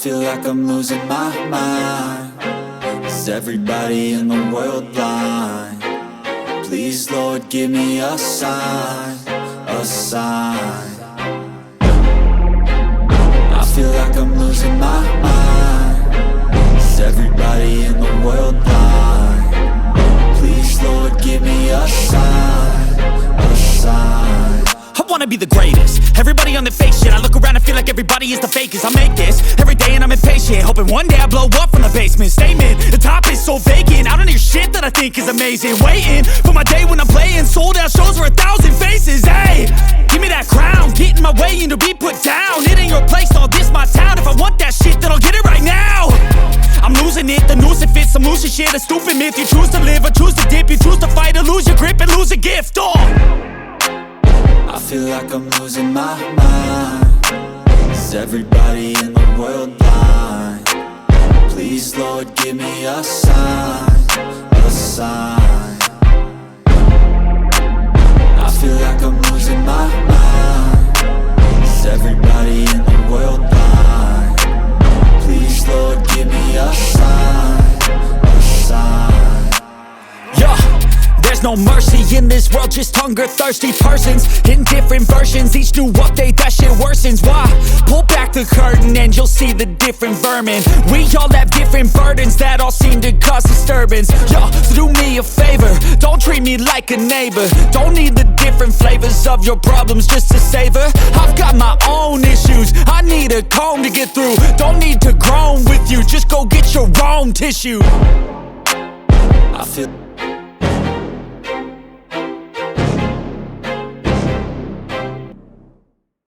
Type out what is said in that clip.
feel like I'm losing my mind. Is everybody in the world blind? Please, Lord, give me a sign, a sign. I feel like I'm losing my mind. Is everybody in the world blind? Please, Lord, give me a sign, a sign. I wanna be the greatest. Everybody on the fake shit. I look around and feel like everybody is the fakest. I make this every day and I'm impatient, hoping one day I blow up from the basement. Statement, the top is so vacant. I don't hear shit that I think is amazing. Waiting for my day when I'm playing sold out shows for 1,000 faces. Hey, give me that crown, get in my way and to be put down. It ain't your place, no, this my town. If I want that shit, then I'll get it right now. I'm losing it, the noose it fits, some losing shit. A stupid myth, you choose to live or choose to dip. You choose to fight or lose your grip and lose a gift. I feel like I'm losing my mind. Is everybody in the world blind? Please, Lord, give me a sign, a sign. I feel like I'm losing my mind. Is everybody in the world blind? Please, Lord, give me a sign, a sign. Yeah. There's no mercy in this world, just hunger-thirsty persons in different versions. Each new update, that shit worsens. Why? Pull back the curtain and you'll see the different vermin. We all have different burdens that all seem to cause disturbance. Yo, so do me a favor, don't treat me like a neighbor. Don't need the different flavors of your problems just to savor. I've got my own issues, I need a comb to get through. Don't need to groan with you, just go get your own tissue. I feel